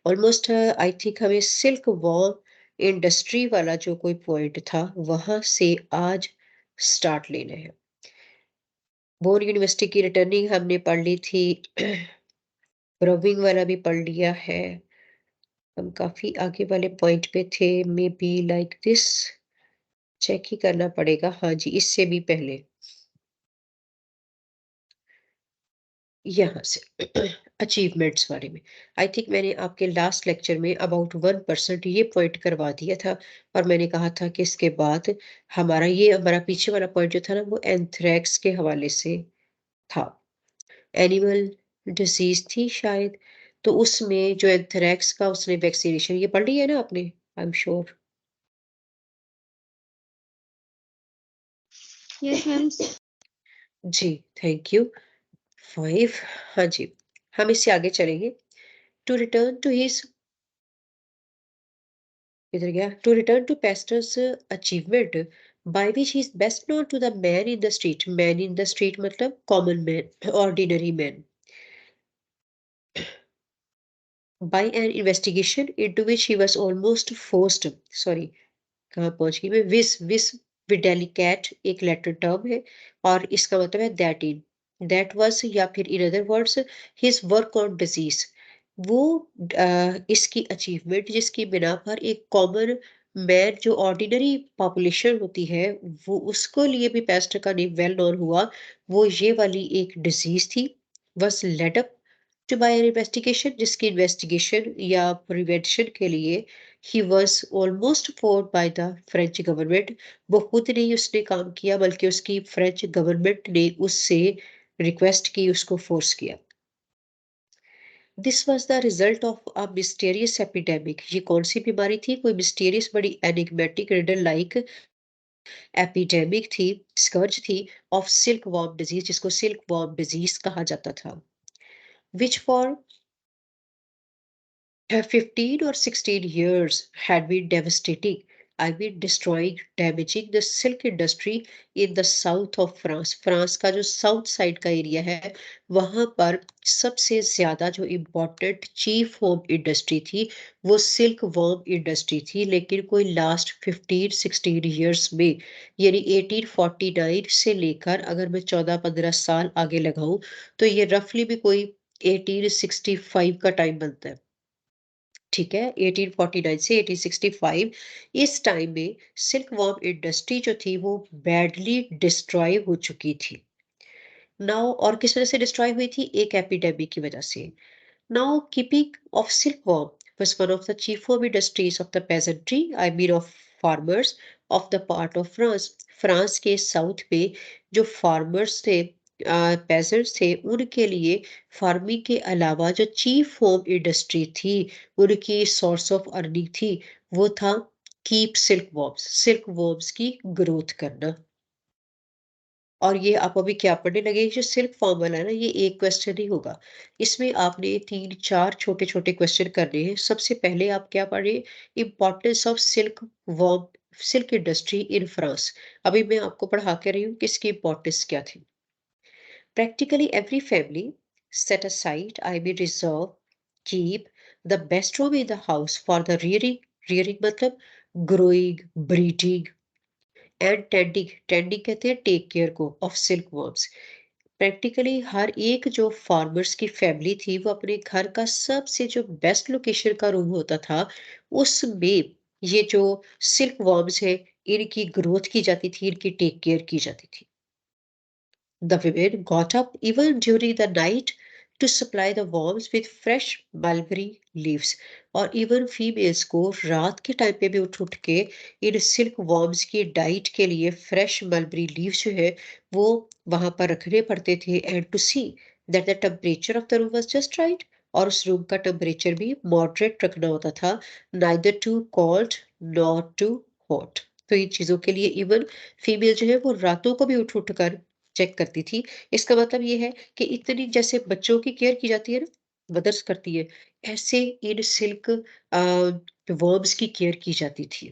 Almost I think हमें silk worm industry वाला जो कोई पॉइंट था वहां से आज स्टार्ट लेना है। बोर्न यूनिवर्सिटी की रिटर्निंग हमने पढ़ ली थी। ब्रोविंग वाला भी पढ़ लिया है। हम काफी आगे वाले पॉइंट पे थे, maybe like this. Check ही करना पड़ेगा, हाँ जी, इससे भी पहले यहाँ से अचीवमेंट्स बारे में। आई थिंक मैंने आपके लास्ट लेक्चर में अबाउट 1% ये पॉइंट करवा दिया था। और मैंने कहा था कि इसके बाद हमारा पीछे वाला पॉइंट जो था ना वो एंथ्रेक्स के हवाले से था। एनिमल डिजीज थी शायद। तो उसमें जो एंथ्रेक्स का उसने वैक्सीनेशन ये पढ़ ली है ना आपने, I am sure. Yes ma'am. जी, थैंक यू। 5, हाँ जी, हम इससे आगे चलेंगे। टू रिटर्न टू हिज इधर गया, to return to Pasteur's achievement by which he is best known to the man in the street. Man in the street मतलब common man, ordinary man. By an investigation into which he was almost forced, sorry कहाँ पहुंच गई मैं, विस विडेलिकेट एक letter term है और इसका मतलब है दैट वाज, या फिर in other words his work on disease. वो इसकी अचीवमेंट जिसकी बिना पर एक कॉमन मैन जो ऑर्डिनरी पॉपुलेशन होती है वो उसको लिए भी पेस्ट का नेम वेल नोन हुआ। वो ये वाली एक डिजीज थी। बस led up to by an investigation जिसकी इन्वेस्टिगेशन या प्रिवेंशन के लिए ही was almost forced by the French government. वो खुद नहीं उसने काम किया बल्कि उसकी फ्रेंच गवर्नमेंट ने उससे रिक्वेस्ट की, उसको फोर्स किया। This was the result of a mysterious epidemic. ये कौन सी बीमारी थी? कोई मिस्टीरियस बड़ी एनिग्मेटिक रिडल लाइक एपिडेमिक थी, स्कर्ज थी ऑफ सिल्क वॉर्म डिजीज, जिसको सिल्क वॉर्म डिजीज कहा जाता था। Which for 15 or 16 years had been devastating. I mean destroying, damaging the silk industry in the south of France. France का जो south side का area है वहां पर सबसे ज्यादा जो इम्पोर्टेंट चीफ होम इंडस्ट्री थी वो सिल्क वॉर्म इंडस्ट्री थी। लेकिन कोई लास्ट 15-16 ईयर्स में, यानी 1849 से लेकर अगर मैं 14-15 साल आगे लगाऊं तो ये रफली भी कोई 1865 का टाइम बनता है। ठीक है, 1849 से 1865 इस टाइम में सिल्क वॉर्म इंडस्ट्री जो थी वो बैडली डिस्ट्रॉय हो चुकी थी। नाउ और किस वजह से डिस्ट्रॉय हुई थी? एक एपिडेमिक की वजह से। Now keeping of silk worm was one of the chief home industries of the peasantry, I mean of farmers of the part of France. France के साउथ पे जो फार्मर्स थे, पेजर्स थे, उनके लिए फार्मिंग के अलावा जो चीफ होम इंडस्ट्री थी, उनकी सोर्स ऑफ अर्निंग थी, वो था कीप सिल्क वॉर्म्स की ग्रोथ करना। और ये आप अभी क्या पढ़ने लगे, जो सिल्क फॉर्म वाला है ना, ये एक क्वेश्चन ही होगा। इसमें आपने 3-4 छोटे-छोटे क्वेश्चन करने हैं। सबसे पहले आप क्या पढ़े? Importance of silk industry in France. अभी मैं आपको पढ़ा के रही हूँ कि इसकी इम्पोर्टेंस क्या थी। Practically every family set aside, I mean reserve, keep the best room in the house for the rearing मतलब growing, breeding एंड टेंडिंग कहते हैं टेक केयर को ऑफ सिल्क वर्म्स। प्रैक्टिकली हर एक जो फार्मर्स की फैमिली थी वो अपने घर का सबसे जो बेस्ट लोकेशन का रूम होता था उसमें ये जो सिल्क वर्म्स है इनकी ग्रोथ की जाती थी, इनकी टेक केयर की जाती थी। The women got up even during the night to supply the worms with fresh mulberry leaves। और इवन फीमेल्स को रात के टाइम पे भी उठ उठ के इन सिल्क वर्म्स की डाइट के लिए फ्रेश मलबरी लीव्स जो है वो वहां पर रखने पड़ते थे, and to see that the temperature of the room was just right. और उस रूम का टेम्परेचर भी मॉडरेट रखना होता था, neither too cold not too hot. तो इन चीजों के लिए इवन फीमेल जो है वो रातों को भी उठ उठ कर चेक करती थी। इसका मतलब ये है कि इतनी जैसे बच्चों की केयर की जाती है ना, मदर्स करती है, ऐसे इन सिल्क वर्म्स की केयर की जाती थी।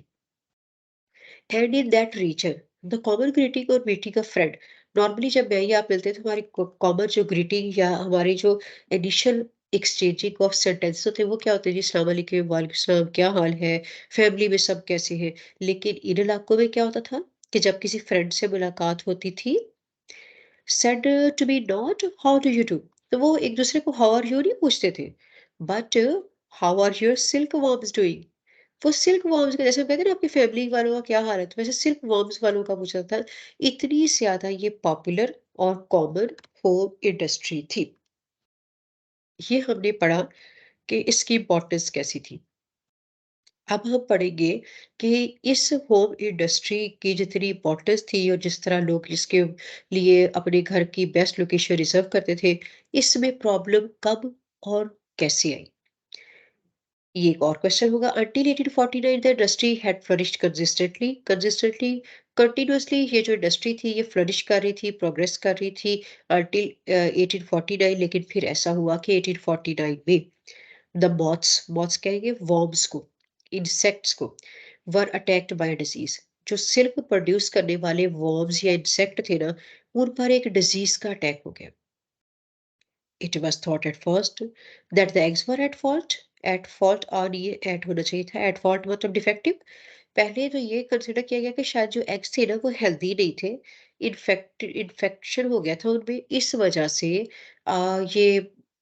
And in that reason the common greeting और मीटिंग अ फ्रेंड। नॉर्मली जब मैं या आप मिलते हैं तो हमारी कॉमन जो ग्रीटिंग या हमारी जो इनिशियल एक्सचेंजिंग ऑफ सेंटेंस होते हैं, वो क्या होते हैं जी, अस्सलाम वालेकुम, वालेकुम सलाम, क्या हाल है, फैमिली में सब कैसे हैं। लेकिन इन इलाकों में क्या होता था कि जब किसी फ्रेंड से मुलाकात होती थी, said to be not how do you do, तो वो एक दूसरे को हाउ आर यू नहीं पूछते थे, but how are your silk worms doing. वो सिल्क वॉर्म्स का, जैसे हम कहते हैं ना आपकी फैमिली वालों का क्या हाल है, तो वैसे सिल्क वॉर्म्स वालों का पूछा था। इतनी ज्यादा ये पॉपुलर और कॉमन होम इंडस्ट्री थी। ये हमने पढ़ा कि इसकी इम्पोर्टेंस कैसी थी। अब हम पढ़ेंगे कि इस होम इंडस्ट्री की जितनी इम्पोर्टेंस थी और जिस तरह लोग इसके लिए अपने घर की बेस्ट लोकेशन रिजर्व करते थे, इसमें प्रॉब्लम कब और कैसे आई। ये एक और क्वेश्चन होगा। Until 1849 the industry had flourished consistently continuously. ये जो इंडस्ट्री थी ये फ्लरिश कर रही थी, प्रोग्रेस कर रही थी अंटिल 1849। लेकिन फिर ऐसा हुआ कि 1849 में द मॉथ्स मॉथ्स कहेंगे वॉर्म्स को, इंसेक्ट्स को, वर अटैक्ड बाय डिजीज। जो सिल्क प्रोड्यूस करने वाले वॉर्म्स या इंसेक्ट थे ना, उन पर एक डिजीज का अटैक हो गया। It was thought at first that the eggs were at fault. At fault और ये at होना चाहिए था, at fault मतलब डिफेक्टिव। पहले तो ये कंसिडर किया गया कि शायद जो एग्स थे ना वो हेल्दी नहीं थे, इन्फेक्शन हो गया था उनमें, इस वजह से ये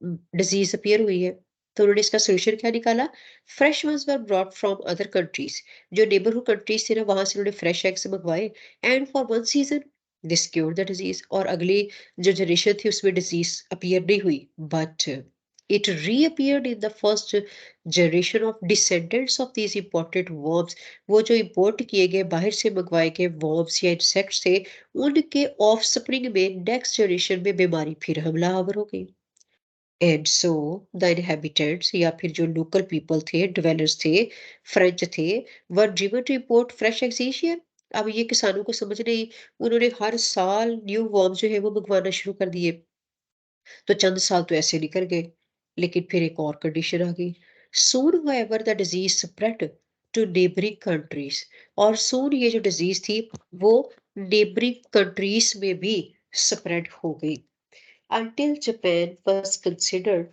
डिजीज अपीयर हुई है। तो उन्होंने इसका सोल्यूशन क्या निकाला। Fresh ones were brought from other countries. जो नेबरहुड कंट्रीज थी ना, वहां से उन्होंने फ्रेश एग्स मंगवाए, and for one season this cure the disease. और अगली जो जनरेशन थी उसमें डिजीज अपीयर नहीं हुई, but it reappeared in the first generation of descendants of these important worms. वो जो इंपोर्ट किए गए बाहर से मंगवाए गए वर्म्स या इंसेक्ट्स थे, उनके ऑफ स्प्रिंग में नेक्स्ट जनरेशन में बीमारी फिर हमलावर हो गई। एंड सो द इनहेबिटेंट्स या फिर जो लोकल पीपल थे, डिवेलर्स थे, फ्रेंच थे, were driven to import fresh excision. अब ये किसानों को समझ नहीं, उन्होंने हर साल न्यू वॉर्म जो है वो मंगवाना शुरू कर दिए। तो चंद साल तो ऐसे निकल गए, लेकिन फिर एक और कंडीशन आ गई। Soon however the disease spread to neighbouring countries. और सून ये जो डिजीज थी वो नेबरिंग कंट्रीज में भी स्प्रेड हो गई। Until Japan was considered.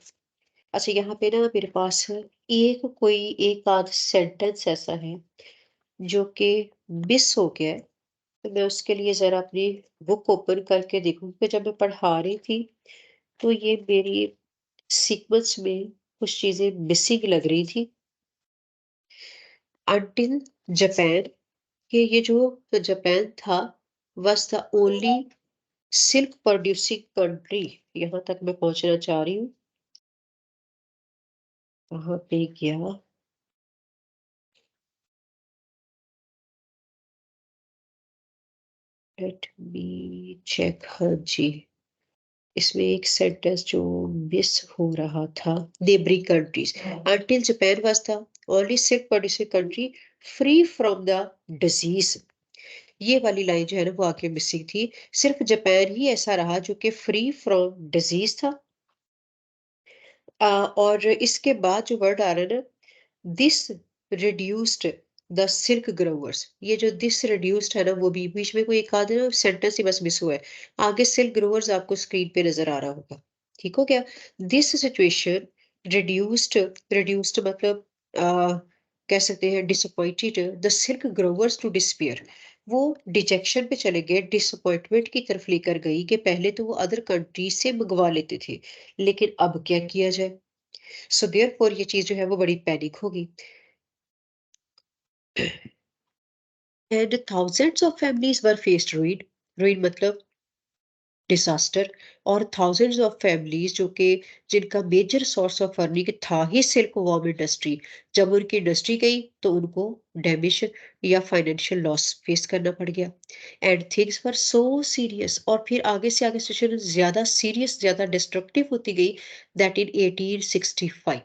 अच्छा, यहाँ पे ना मेरे पास एक कोई एक आध सेंटेंस ऐसा है जो कि मिस हो गया है। तो मैं उसके लिए जरा अपनी बुक ओपन करके देखूं कि जब मैं पढ़ा रही थी तो ये मेरी सीक्वेंस में कुछ चीजें मिसिंग लग रही थी। अंटिल जापान, कि ये जो जापान था was the only silk producing country. यहाँ तक मैं पहुंचना चाह रही हूँ। कहाँ पे गया। Let me check. हाँ जी, इसमें एक सेंटेंस जो मिस हो रहा था। Neighbouring countries, until Japan was the only silk producing country free from the disease. ये वाली लाइन जो है ना वो आगे मिसिंग थी। सिर्फ जापान ही ऐसा रहा जो कि फ्री फ्रॉम डिजीज था। और इसके बाद जो वर्ड आ रहा है ना, this reduced the silk growers. ये जो दिस रिड्यूस्ड है ना, वो भी बीच में कोई एक आध ना सेंटेंस ही बस मिस हुआ है। आगे सिल्क ग्रोवर्स आपको स्क्रीन पे नजर आ रहा होगा। ठीक हो गया। दिस सिचुएशन रिड्यूस्ड, रिड्यूस्ड मतलब कह सकते हैं disappointed the silk growers to disappear. वो डिजेक्शन पे चले गए, डिसअपॉइंटमेंट की तरफ लेकर गई कि पहले तो वो अदर कंट्रीज से मंगवा लेते थे, लेकिन अब क्या किया जाए। सो देयरफॉर ये चीज जो है वो बड़ी पैनिक होगी। And thousands of families were faced ruin। ruin मतलब डिजास्टर। और थाउजेंड्स ऑफ फैमिलीज जो कि जिनका मेजर सोर्स ऑफ अर्निंग था ही सिल्क वॉर्म इंडस्ट्री, जब उनकी इंडस्ट्री गई तो उनको डैमेज या फाइनेंशियल लॉस फेस करना पड़ गया। And things were so serious, और फिर आगे से आगे सिचुएशन ज्यादा सीरियस, ज्यादा डिस्ट्रक्टिव होती गई, दैट इन 1865।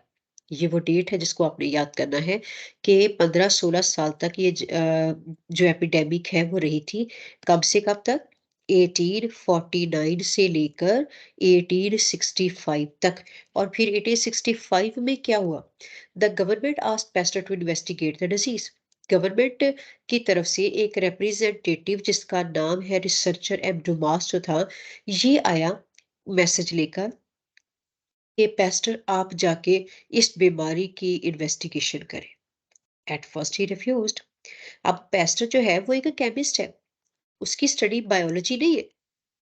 ये वो डेट है जिसको आपने याद करना है कि 15-16 साल तक ये जो एपिडेमिक है वो रही थी। कब से कब तक। 1849 से लेकर 1865 तक। और फिर 1865 में क्या हुआ। The government asked Pasteur to investigate the disease. Government की तरफ से एक रिप्रेजेंटेटिव जिसका नाम है रिसर्चर एम डुमास जो था, ये आया मैसेज लेकर कि पेस्टर आप जाके इस बीमारी की इन्वेस्टिगेशन करें। At first he refused. अब पेस्टर जो है वो एक केमिस्ट है, उसकी स्टडी बायोलॉजी नहीं है।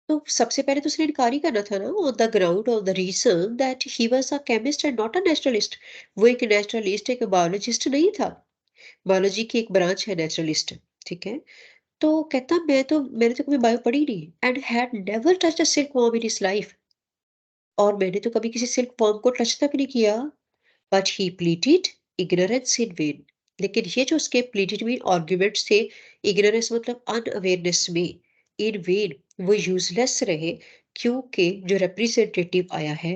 तो सबसे पहले तो उसने इनकार ही करना था ना, on the ground of the reason that he was a chemist and not a naturalist. वो एक नेचुरलिस्ट, एक बायोलॉजिस्ट नहीं था। बायोलॉजी की एक ब्रांच है नेचुरलिस्ट, ठीक है? तो कहता मैंने तो कभी बायो पढ़ी नहीं and had never touched a silk worm in his life. और मैंने तो कभी किसी सिल्क वॉर्म को टच तक नहीं किया। But he pleated ignorance in when. लेकिन ये जो उसके प्लीटेड में आर्ग्यूमेंट्स थे, इग्नोरेंस मतलब अनअवेयरनेस में, इन वेन, वो यूजलेस रहे। क्योंकि जो रिप्रेजेंटेटिव आया है,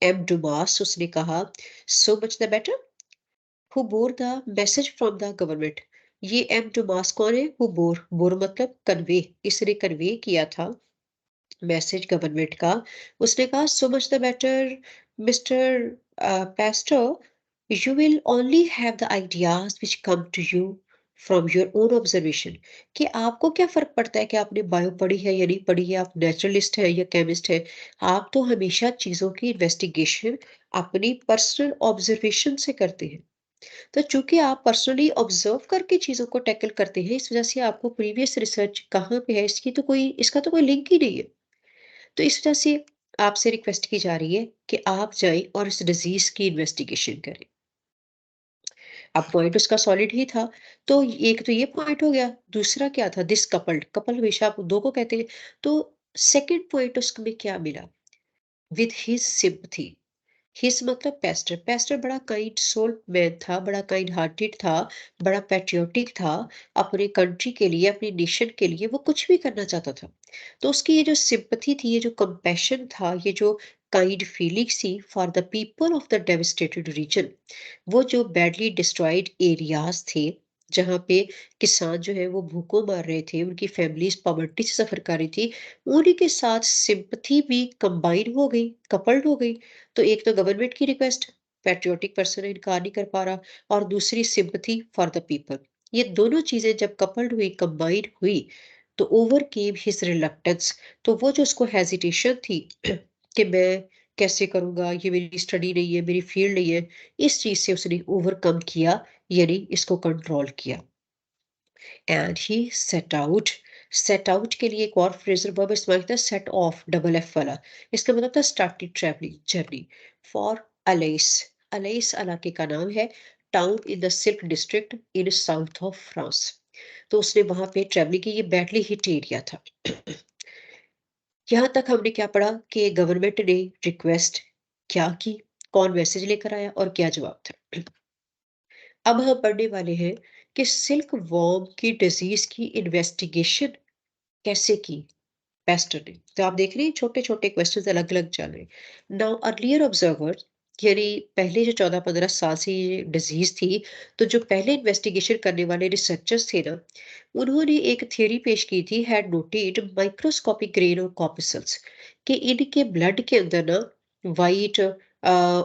एम डुमास, उसने कहा so much the better, who bore the message from the government. ये एम डुमास कौन है? हु बोर, बोर मतलब कन्वे, इसने कन्वे किया था मैसेज गवर्नमेंट का। उसने कहा so much the better mister Pasteur, you will only have the ideas which come to you from your own observation. कि आपको क्या फर्क पड़ता है कि आपने बायो पढ़ी है या नहीं पढ़ी है, आप नेचुरलिस्ट है या केमिस्ट है। आप तो हमेशा चीजों की इन्वेस्टिगेशन अपनी पर्सनल ऑब्जर्वेशन से करते हैं। तो चूंकि आप पर्सनली ऑब्जर्व करके चीजों को टैकल करते हैं, इस वजह से आपको प्रीवियस रिसर्च कहाँ पे है इसका तो कोई लिंक ही नहीं है। तो इस वजह से आपसे रिक्वेस्ट की जा रही है कि आप जाएं और इस डिजीज की इन्वेस्टिगेशन करें। अब पॉइंट उसका सॉलिड ही था। तो एक तो ये पॉइंट हो गया। दूसरा क्या था? दिस कपल्ड, कपल हमेशा आप दो को कहते हैं। तो सेकंड पॉइंट उसमें क्या मिला? With his sympathy. हिज मतलब पेस्टर। पेस्टर बड़ा काइंड सोल मैन था, बड़ा काइंड हार्टेड था, बड़ा पैट्रियोटिक था। अपने कंट्री के लिए, अपनी नेशन के लिए वो कुछ भी करना चाहता था। तो उसकी ये जो सिंपथी थी, ये जो कंपैशन था, ये जो काइंड फीलिंग्स थी for the people of the devastated region, वो जो बैडली डिस्ट्रॉयड एरियाज थे, जहाँ पे किसान जो है वो भूखों मर रहे थे, उनकी फैमिलीज पॉवर्टी से सफर कर रही थी, उन्हीं के साथ सिंपथी भी कंबाइन हो गई, कपल्ड हो गई। तो एक तो गवर्नमेंट की रिक्वेस्ट, पैट्रियोटिक पर्सन इनकार नहीं कर पा रहा, और दूसरी सिंपथी फॉर द पीपल। ये दोनों चीजें जब कपल्ड हुई, कंबाइंड हुई, तो ओवर केम हिज रिलक्टेंस। तो वो जो उसको हेजिटेशन थी कि मैं कैसे करूंगा, ये मेरी स्टडी नहीं है, मेरी फील्ड नहीं है, इस चीज से उसने ओवरकम किया, यानी इसको कंट्रोल किया। And he set out. Set out के लिए एक और फ्रेजल वर्ब इस्तेमाल किया, सेट ऑफ, डबल एफ वाला। इसका मतलब था स्टार्टेड ट्रैवलिंग जर्नी फॉर अलेस। अलेस इलाके का नाम है, town in the silk district in south of France. तो उसने वहां पे ट्रैवलिंग की। ये बैडली हिट एरिया था। यहाँ तक हमने क्या पढ़ा कि गवर्नमेंट ने रिक्वेस्ट क्या की, कौन मैसेज लेकर आया और क्या जवाब था। अब हम पढ़ने वाले हैं कि सिल्क वॉर्म की डिजीज की इन्वेस्टिगेशन कैसे की पेस्टर ने। तो आप देख रहे हैं छोटे छोटे क्वेश्चंस अलग अलग चल रहे हैं। नाउ अर्लियर ऑब्जर्वर, यानी पहले जो 14-15 साल से ये डिजीज थी, तो जो पहले इन्वेस्टिगेशन करने वाले रिसर्चर्स थे ना, उन्होंने एक थ्योरी पेश की थी, हैड नोटेड माइक्रोस्कोपिक ग्रेन और कॉर्पसल्स, कि इनके ब्लड के अंदर ना वाइट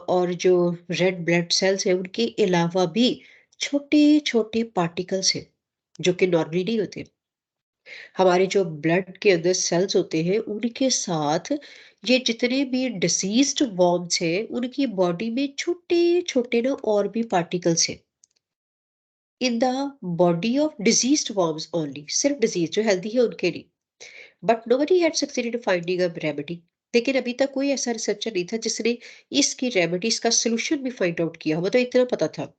और जो रेड ब्लड सेल्स है, उनके अलावा भी छोटे छोटे पार्टिकल्स हैं, जो कि नॉर्मली नहीं होते। हमारे जो ब्लड के अंदर सेल्स होते हैं, उनके साथ ये जितने भी डिसीज्ड वॉर्म्स हैं, उनकी बॉडी में छोटे छोटे ना और भी पार्टिकल्स हैं, in the body of diseased worms only, सिर्फ डिजीज जो हेल्दी है उनके लिए। But nobody had succeeded in finding a remedy। लेकिन अभी तक कोई ऐसा रिसर्चर नहीं था जिसने इसकी रेमेडी, इसका सोल्यूशन भी फाइंड आउट किया हो, मतलब इतना पता था।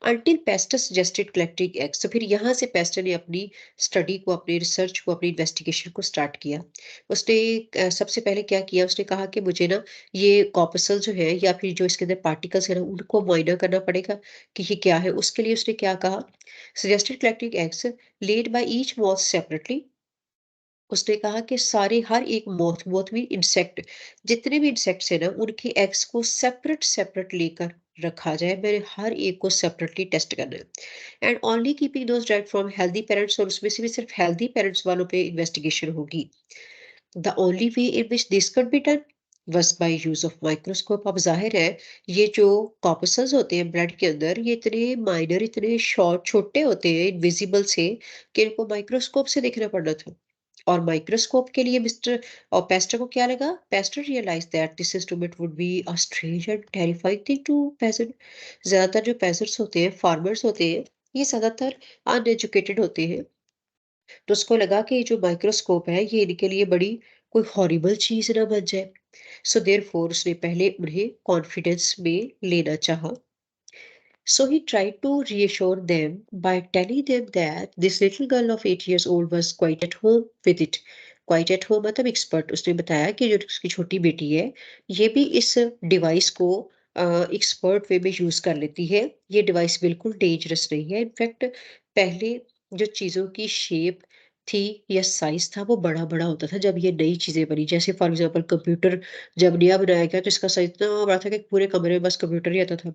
Until Pasteur suggested collecting eggs. तो फिर यहाँ से पेस्टर ने अपनी स्टडी को, अपनी रिसर्च को, अपनी इन्वेस्टिगेशन को स्टार्ट किया। उसने सबसे पहले क्या किया, उसने कहा कि मुझे ना ये कॉर्पसल जो है, या फिर जो इसके अंदर पार्टिकल्स है ना, उनको मुआयना करना पड़ेगा कि ये क्या है। उसके लिए उसने क्या कहा, suggested collecting eggs led by each moth separately. उसने कहा कि सारे, हर एक मोथ, मोथ भी इंसेक्ट, जितने भी इंसेक्ट्स हैं ना, उनके एग्स को सेपरेट सेपरेट लेकर रखा जाए। मैंने हर एक को सेपरेटली टेस्ट करना है, and only keeping those diet from healthy parents. और उसमें से भी सिर्फ हेल्दी पेरेंट्स वालों पे इन्वेस्टिगेशन होगी। The only way in which this could be done was by use of microscope. अब जाहिर है, ये जो कॉर्पसल्स होते हैं ब्लड के अंदर, ये इतने माइनर, इतने शॉर्ट, छोटे होते हैं, इनविजिबल से, कि इनको माइक्रोस्कोप से देखना पड़ना था। और माइक्रोस्कोप के लिए मिस्टर और पेस्टर को क्या लगा? Pasteur realise that this instrument would be a strange and terrifying thing to peasant. ज्यादातर जो पेजेंट्स होते हैं, फार्मर्स होते हैं, ये ज्यादातर अनएजुकेटेड होते हैं, तो उसको लगा कि जो माइक्रोस्कोप है ये इनके लिए बड़ी कोई हॉरिबल चीज ना बन जाए। सो देयरफॉर उसने पहले उन्हें कॉन्फिडेंस में लेना चाहा। So he tried to reassure them by telling them that this little girl of 8 years old was quite at home with it. Quite at home मतलब एक्सपर्ट। उसने बताया कि जो उसकी छोटी बेटी है ये भी इस डिवाइस को एक्सपर्ट वे में यूज कर लेती है। ये डिवाइस बिल्कुल डेंजरस नहीं है। इनफैक्ट पहले जो चीजों की शेप थी या साइज था वो बड़ा बड़ा होता था जब ये नई चीजें बनी। जैसे फॉर एग्जांपल कंप्यूटर जब नया बनाया गया तो इसका साइज इतना बड़ा था कि पूरे कमरे में बस कंप्यूटर ही आता था।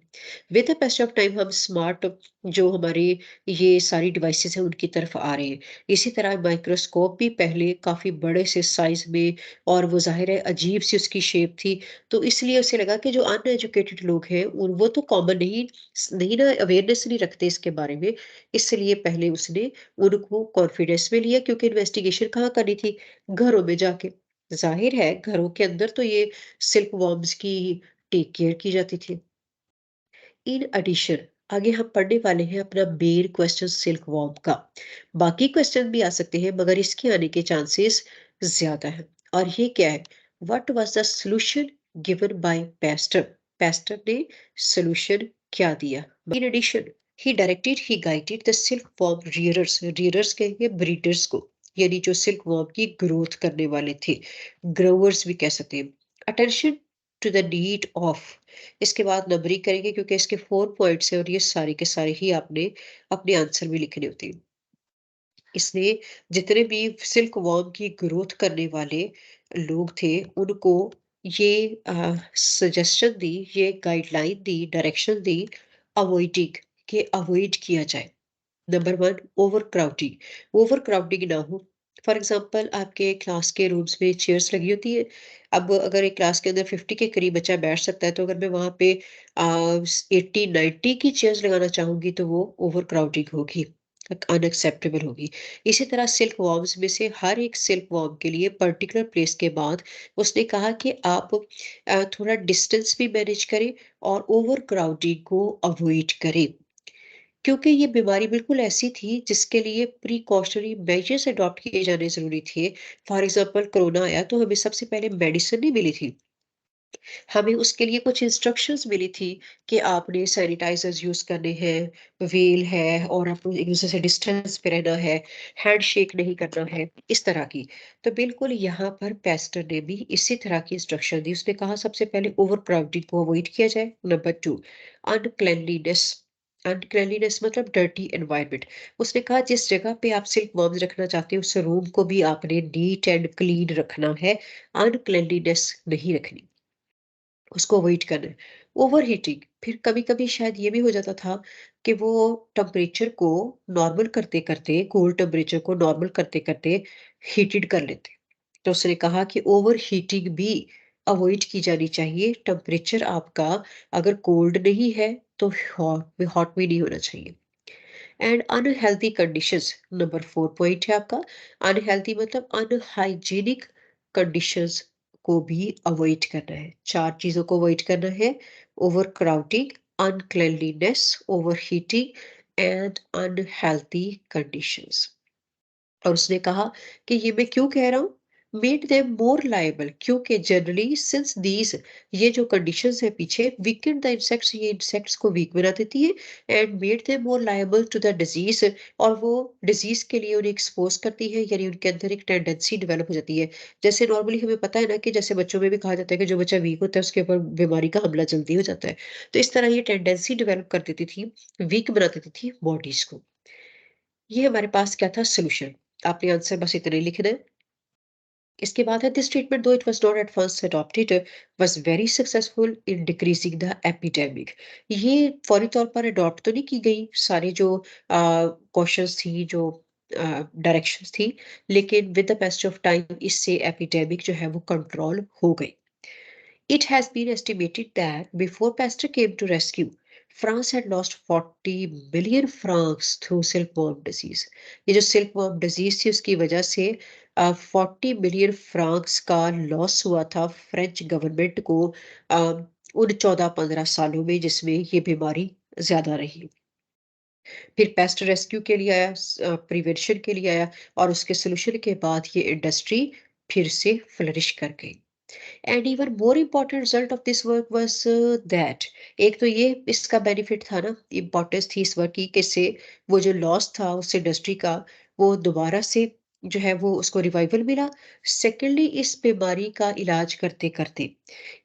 With the pass of time हम स्मार्ट जो हमारे ये सारी डिवाइसेस हैं उनकी तरफ आ रहे हैं। इसी तरह माइक्रोस्कोप भी पहले काफी बड़े से साइज में और वो जाहिर है अजीब सी उसकी शेप थी। तो इसलिए उसे लगा कि जो अनएजुकेटेड लोग हैं वो तो कॉमन नहीं नहीं ना अवेयरनेस नहीं रखते इसके बारे में। इसलिए पहले उसने उनको कॉन्फिडेंस में लिया क्योंकि इन्वेस्टिगेशन कहाँ करनी थी? घरों में जाके। जाहिर है घरों के अंदर तो ये सिल्क वॉर्म्स की टेक केयर की जाती थी। इन एडिशन आगे हम पढ़ने वाले हैं अपना मेन क्वेश्चन सिल्क वॉर्म का। बाकी क्वेश्चन भी आ सकते हैं मगर इसके आने के चांसेस ज्यादा हैं। और ये क्या है? What was the solution given by Pasteur? Pasteur ने सॉल्यूशन क्या दिया? In addition he directed he guided the silk worm rearers. Rearers कहेंगे ब्रीडर्स को, यानी जो सिल्क वॉर्म की ग्रोथ करने वाले थे, ग्रोवर्स भी कह सकते हैं। Attention to the need of, इसके बाद नंबरिंग करेंगे क्योंकि इसके 4 पॉइंट्स हैं और ये सारे के सारे ही आपने अपने आंसर में लिखने होते हैं। इसने जितने भी सिल्क वर्म की ग्रोथ करने वाले लोग थे उनको ये सजेशन दी, ये गाइडलाइन दी, डायरेक्शन दी अवॉइडिंग, के अवॉइड किया जाए। Number 1 over crowding. Over crowding ना हो। फॉर एग्जांपल आपके क्लास के रूम्स में चेयर्स लगी होती है। अब अगर एक क्लास के अंदर 50 के करीब बच्चा बैठ सकता है तो अगर मैं वहां पे 80-90 की चेयर्स लगाना चाहूंगी तो वो ओवर क्राउडिंग होगी, अनएक्सेप्टेबल होगी। इसी तरह सिल्क वॉर्म्स में से हर एक सिल्क वॉर्म के लिए पर्टिकुलर प्लेस के बाद उसने कहा कि आप थोड़ा डिस्टेंस भी मैनेज करें और ओवर क्राउडिंग को अवॉइड करें, क्योंकि ये बीमारी बिल्कुल ऐसी थी जिसके लिए प्रिकॉशनरी मेजर्स अडॉप्ट किए जाने ज़रूरी थे। फॉर एग्ज़ाम्पल कोरोना आया तो हमें सबसे पहले मेडिसिन नहीं मिली थी। हमें उसके लिए कुछ इंस्ट्रक्शंस मिली थी कि आपने सैनिटाइज़र्स यूज़ करने हैं, वेल है और आपको एक-दूसरे से डिस्टेंस पे रहना है, हैंडशेक नहीं करना है, इस तरह की। तो बिल्कुल यहाँ पर पेस्टर ने भी इसी तरह की इंस्ट्रक्शन दी। उसने कहा सबसे पहले ओवर क्राउडिंग को अवॉइड किया जाए। नंबर 2 अनक्लेanलीनेस। अनक्लेanलीनेस मतलब डर्टी एनवायरनमेंट। उसने कहा जिस जगह पे आप सिल्क वर्म्स रखना चाहते हो उस रूम को भी आपने नीट एंड क्लीन रखना है, अनक्लेanलीनेस नहीं रखनी। उसको अवॉइड करना है। ओवरहीटिंग, फिर कभी-कभी शायद ये भी हो जाता था कि वो टेम्परेचर को नॉर्मल करते-करते, कोल्ड टेम्परेचर को नॉर्मल करते-करते हीटेड कर लेते। तो उसने कहा कि ओवरहीटिंग भी अवॉइड की जानी चाहिए। टेम्परेचर आपका अगर कोल्ड नहीं है तो हॉट भी नहीं होना चाहिए। And unhealthy conditions, number 4 point है आपका। अनहेल्दी मतलब अनहाइजीनिक कंडीशंस को भी अवॉइड करना है। 4 चीजों को अवॉइड करना है। Over crowding, uncleanliness, over heating and unhealthy conditions. और उसने कहा कि ये मैं क्यों कह रहा हूँ? मेड देम मोर लायबल, क्योंकि जनरली सिंस दीज, ये जो कंडीशंस है पीछे, वीकेंड द इंसेक्ट्स, ये इंसेक्ट्स को वीक बना देती है। And made them more liable to the disease, और वो डिजीज के लिए उन्हें एक्सपोज करती है, यानी उनके अंदर एक टेंडेंसी डेवलप हो जाती है। जैसे नॉर्मली हमें पता है ना कि जैसे बच्चों में भी कहा जाता है कि जो बच्चा वीक होता है उसके ऊपर बीमारी का हमला जल्दी हो जाता है। तो इस तरह ये टेंडेंसी डेवलप कर देती थी, वीक बना देती थी बॉडीज को। ये हमारे पास क्या था? सॉल्यूशन। आपने आंसर बस इतना ही लिखना है। इसके बाद है दिस ट्रीटमेंट दो it was not at first adopted was very successful in decreasing the epidemic. ये फौरी तौर पर अडॉप्ट तो नहीं की गई सारे जो क्वेश्चंस थी, जो डायरेक्शंस थी, लेकिन with the passage of time इससे एपिडेमिक जो है वो कंट्रोल हो गई। It has been estimated that before Pasteur came to rescue, France had lost 40 million francs through silkworm disease. ये जो silkworm disease थी उसकी वजह से 40 मिलियन फ्रांक्स का लॉस हुआ था फ्रेंच गवर्नमेंट को अ, उन 14-15 सालों में जिसमें ये बीमारी ज्यादा रही। फिर पेस्ट रेस्क्यू के लिए आया, प्रिवेंशन के लिए आया, और उसके सोल्यूशन के बाद ये इंडस्ट्री फिर से फ्लरिश कर गई। And even more important result of this work was that, एक तो ये इसका बेनिफिट था ना, इम्पोर्टेंस थी इस वर्क की, किससे वो जो लॉस था उस इंडस्ट्री का, वो दोबारा से जो है वो उसको रिवाइवल मिला। सेकेंडली, इस बीमारी का इलाज करते करते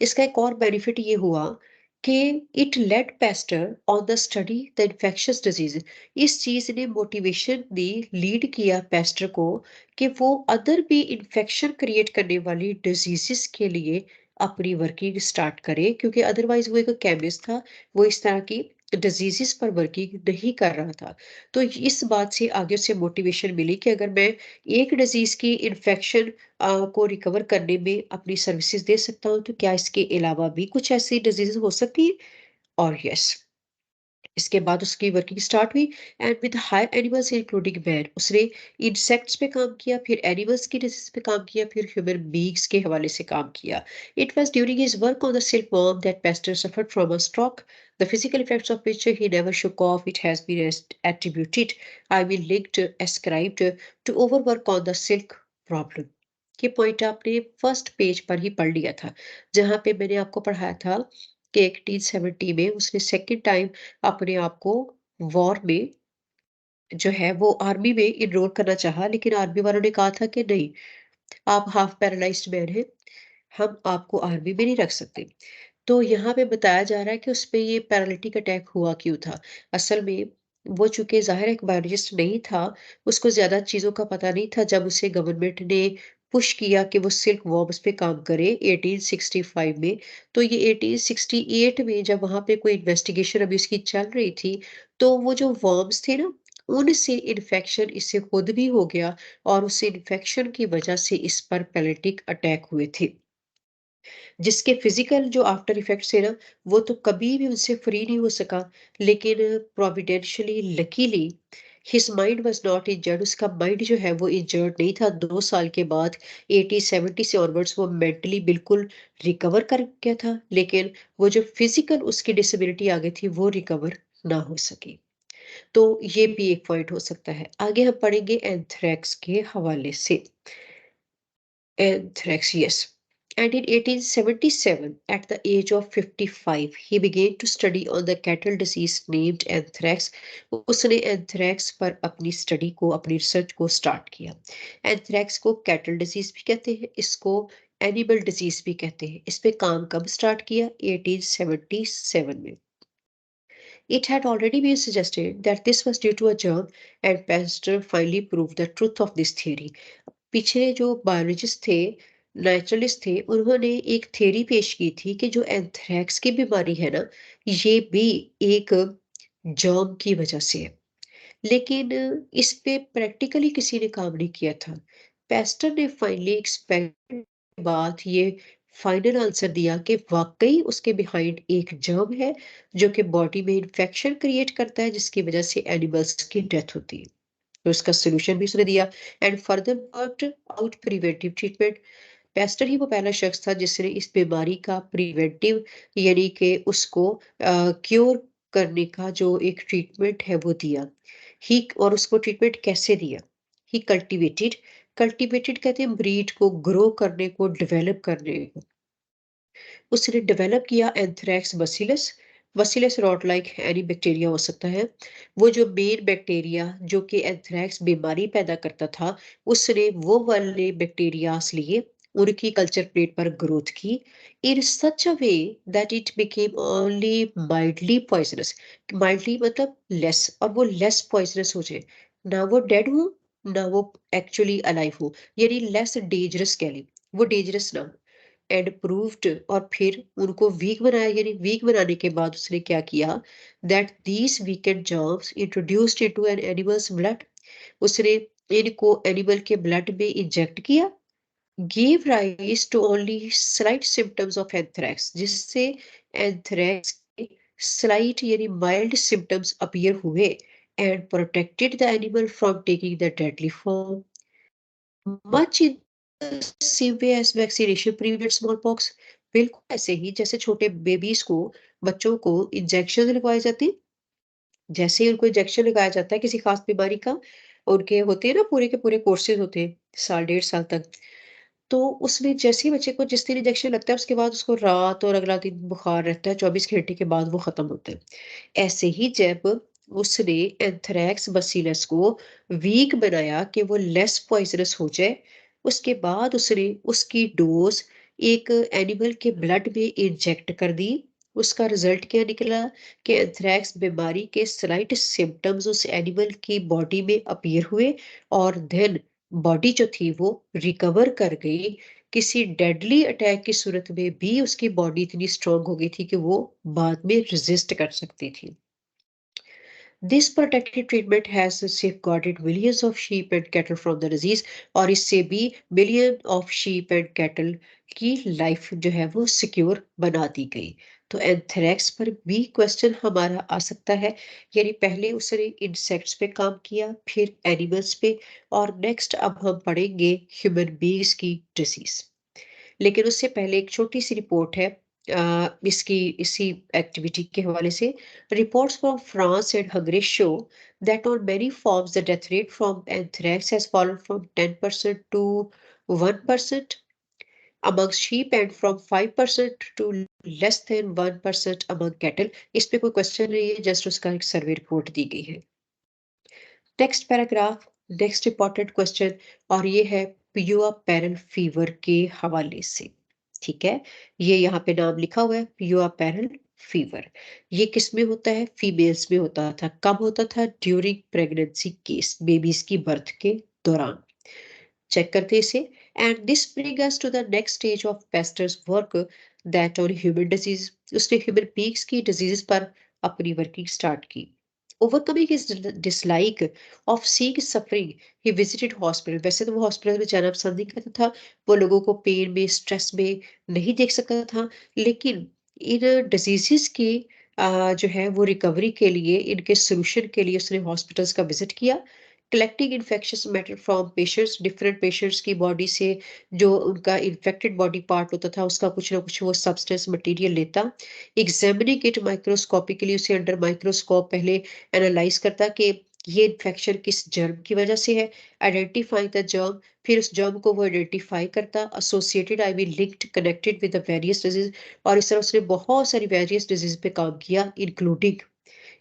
इसका एक और बेनिफिट ये हुआ कि it led Pasteur on the study the infectious disease. इस चीज ने मोटिवेशन दी, लीड किया पेस्टर को कि वो अदर भी इन्फेक्शन क्रिएट करने वाली डिजीजेस के लिए अपनी वर्किंग स्टार्ट करे, क्योंकि अदरवाइज वो एक केमिस्ट था, वो इस तरह की डिजीजेस पर वर्किंग नहीं कर रहा था। तो इस बात से आगे उसे मोटिवेशन मिली कि अगर मैं एक डिजीज की इन्फेक्शन को रिकवर करने में अपनी सर्विसेज दे सकता हूँ, तो क्या इसके अलावा भी कुछ ऐसी डिजीज हो सकती है? और यस, इसके बाद उसकी वर्किंग स्टार्ट हुई, and with higher animals including man, उसने इंसेक्ट्स पे काम किया, फिर एनिमल्स की डिजीज पे काम किया, फिर ह्यूमन बींग्स के हवाले से काम किया। It was during his work on the silk worm that Pasteur suffered from a stroke, the physical effects of which he never shook off. It has been attributed, I mean linked, ascribed to overwork on the silk problem। ये point आपने first page पर ही पढ़ लिया था, जहां पे मैंने आपको पढ़ाया था कि 1870 में उसने सेकेंड टाइम अपने आप को वॉर में जो है वो आर्मी में इनरोल करना चाहा, लेकिन आर्मी वालों ने कहा था कि नहीं, आप हाफ पैरालाइज्ड मैन हैं, हम आपको आर्मी में नहीं रख सकते। तो यहाँ पे बताया जा रहा है कि उसपे ये पैरालिटिक अटैक हुआ क्यों था। असल में वो चूँकि ज़ाहिर है एक बायोलॉजिस्ट नहीं था, उसको ज़्यादा चीज़ों का पता नहीं था। जब उसे गवर्नमेंट ने पुश किया कि वो सिल्क वर्म्स पे काम करे 1865 में, तो ये 1868 में जब वहाँ पे कोई इन्वेस्टिगेशन अभी उसकी चल रही थी, तो वो जो वर्म्स थे ना, उनसे इन्फेक्शन इससे खुद भी हो गया, और उस इन्फेक्शन की वजह से इस पर पैरालिटिक अटैक हुए थे। जिसके फिजिकल जो आफ्टर इफेक्ट्स है ना, वो तो कभी भी उनसे फ्री नहीं हो सका, लेकिन providentially luckily his mind was not injured, उसका माइंड जो है वो इंजर्ड नहीं था। 2 साल के बाद 1870 से ऑनवर्ड्स वो मेंटली बिल्कुल रिकवर कर गया था, लेकिन वो जो फिजिकल उसकी डिसेबिलिटी आ गई थी वो रिकवर ना हो सकी। तो ये भी एक पॉइंट हो सकता है। आगे हम पढ़ेंगे एंथ्रेक्स के हवाले से। Anthrax, yes. And in 1877, at the age of 55, he began to study on the cattle disease named anthrax. उसने एंथ्रैक्स पर अपनी स्टडी को, अपनी रिसर्च को स्टार्ट किया। एंथ्रैक्स को कैटल डिजीज भी कहते हैं, इसको एनिमल डिजीज भी कहते हैं। इस पे काम कब स्टार्ट किया? 1877 में। It had already been suggested that this was due to a germ, and Pasteur finally proved the truth of this theory. पिछले जो बायोलॉजिस्ट थे, नेचुरलिस्ट थे, उन्होंने एक थ्योरी पेश की थी कि जो एंथ्रेक्स की बीमारी है ना, ये भी एक जर्म की वजह से है। लेकिन इस पे प्रैक्टिकली किसी ने काम नहीं किया था। पेस्टर ने फाइनली एक्सपेरिमेंट के बाद ये फाइनल आंसर दिया कि वाकई उसके बिहाइंड एक जर्म है, जो कि बॉडी में इंफेक्शन क्रिएट करता है, जिसकी वजह से एनिमल्स की डेथ होती है। तो इसका सॉल्यूशन भी उसने दिया, and further worked out preventive treatment. Pasteur ही वो पहला शख्स था जिसने इस बीमारी का प्रिवेंटिव, यानी कि उसको क्योर करने का जो एक ट्रीटमेंट है वो दिया। ही, और उसको ट्रीटमेंट कैसे दिया? ही कल्टिवेटेड, कल्टिवेटेड कहते हैं ब्रीड को, ग्रो करने को, डेवलप करने को। उसने डेवलप किया anthrax bacillus. Bacillus rot like any bacteria हो सकता है। वो जो मेन बैक्टीरिया जो कि एंथ्रेक्स बीमारी पैदा करता था, उसने वो वाले बैक्टीरियाज लिए, उनकी कल्चर प्लेट पर ग्रोथ की in such a way that it became only mildly poisonous. Mildly मतलब लेस, और वो लेस पॉइजनस हो जाए, ना वो डेड हो, ना वो एक्चुअली अलाइव हो, यानी लेस डेंजरस कह लें, वो डेंजरस ना हो। एंड प्रूव्ड, और फिर उनको वीक बनाया, यानी वीक बनाने के बाद उसने क्या किया, that these weakened germs introduced into an animal's blood. उसने इनको एनिमल के ब्लड में इंजेक्ट किया, give rise to only slight symptoms of anthrax, जिससे एंथ्रेक्स के स्लाइट यानी माइल्ड सिम्टम्स अपीयर हुए, and protected the animal from taking the deadly form. Much in same way as vaccination prevent smallpox. बिल्कुल ऐसे ही जैसे छोटे babies को, बच्चों को इंजेक्शन लगवाए जाते हैं, जैसे ही उनको इंजेक्शन लगाया जाता है किसी खास बीमारी का, उनके होते हैं ना पूरे के पूरे कोर्सेज होते हैं साल 1.5 साल तक। तो उसमें जैसे ही बच्चे को जिस दिन इंजेक्शन लगता है उसके बाद उसको रात और अगला दिन बुखार रहता है, 24 घंटे के बाद वो खत्म होता है। ऐसे ही जब उसने एंथ्रेक्स बसीलस को वीक बनाया कि वो लेस पॉइजनस हो जाए, उसके बाद उसने उसकी डोज एक एनिमल के ब्लड में इंजेक्ट कर दी। उसका रिजल्ट क्या निकला कि एंथ्रेक्स बीमारी के स्लाइट सिम्टम्स उस एनिमल की बॉडी में अपीयर हुए, और देन बॉडी जो थी वो रिकवर कर गई। किसी डेडली अटैक की सूरत में भी उसकी बॉडी इतनी स्ट्रांग हो गई थी कि वो बाद में रेजिस्ट कर सकती थी। This protected treatment has safeguarded millions of sheep and cattle from the disease, और इससे भी million of sheep and cattle की लाइफ जो है वो सिक्योर बना दी गई। तो एंथ्रेक्स पर भी क्वेश्चन हमारा आ सकता है, यानी पहले उसने इंसेक्ट्स पे काम किया, फिर एनिमल्स पे, और नेक्स्ट अब हम पढ़ेंगे ह्यूमन बीइंग्स की डिसीज। लेकिन उससे पहले एक छोटी-सी रिपोर्ट है इसकी इसी एक्टिविटी के हवाले से। Reports from France and Hungary show that on many forms the death rate from anthrax has fallen from 10% to 1% amongst sheep and from 5% to less than 1% among cattle। इस पे कोई क्वेश्चन नहीं है, जस्ट उसका एक सर्वे रिपोर्ट दी गई है। Next paragraph, next important question, और ये है पियुआ पैरल फीवर के हवाले से। ठीक है, ये यहाँ पे नाम लिखा हुआ है पियुआ पैरल फीवर। ये किस में होता है? फीमेल्स में होता था। कब होता था? ड्यूरिंग प्रेगनेंसी केस, बेबीज की बर्थ के दौरान। चेक करते हैं इसे। And this bring us to the next stage of Pasteur's work that on human disease. उसने ह्यूमन बींग्स की डिजीज पर अपनी वर्किंग स्टार्ट की। Overcoming his dislike of seeing suffering, he visited hospital. वैसे तो वो हॉस्पिटल में जाना पसंद नहीं करता था, वो लोगों को पेन में, स्ट्रेस में नहीं देख सकता था, लेकिन इन डिजीजेस की जो है वो रिकवरी के लिए, इनके सोल्यूशन के लिए उसने हॉस्पिटल्स का विजिट किया। Collecting infectious matter from patients, different patients की बॉडी से जो उनका इन्फेक्टेड बॉडी पार्ट होता था उसका कुछ ना कुछ वो सब्सटेंस मटेरियल लेता। एग्जामिनिंग इट माइक्रोस्कोपिकली, उसे अंडर माइक्रोस्कोप पहले एनालाइज करता कि ये इन्फेक्शन किस जर्म की वजह से है। आइडेंटिफाई द जर्म, फिर उस जर्म को वो आइडेंटिफाई करता, associated I mean linked connected with the various disease. और इस तरह उसने बहुत सारी वेरियस डिजीज पे काम किया, इंक्लूडिंग,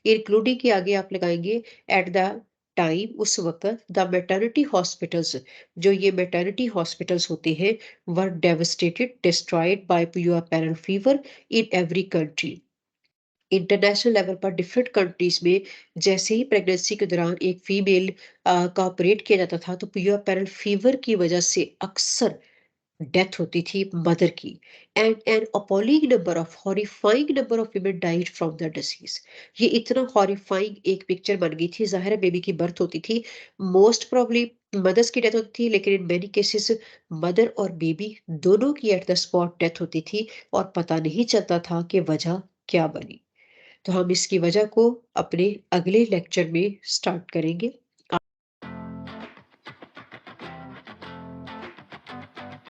इंक्लूडिंग के आगे आप लगाएंगे एट द टाइम, उस वक्त द मैटरनिटी हॉस्पिटल्स, जो ये मैटरनिटी हॉस्पिटल्स होते हैं, were devastated destroyed by puerperal fever in every country. International level पर डिफरेंट कंट्रीज में जैसे ही प्रेगनेंसी के दौरान एक फीमेल का ऑपरेट किया जाता था तो पुआपेरल फीवर की वजह से अक्सर डेथ होती थी मदर की। And an appalling number of horrifying number of women died from the disease। ये इतना हॉरिफाइंग एक पिक्चर बन गई थी। जाहिर है बेबी की बर्थ होती थी, मोस्ट प्रोबब्ली मदर्स की डेथ होती थी, लेकिन इन मेनी केसेस मदर और बेबी दोनों की एट द स्पॉट डेथ होती थी, और पता नहीं चलता था कि वजह क्या बनी। तो हम इसकी वजह को अपने अगले लेक्चर में स्टार्ट करेंगे।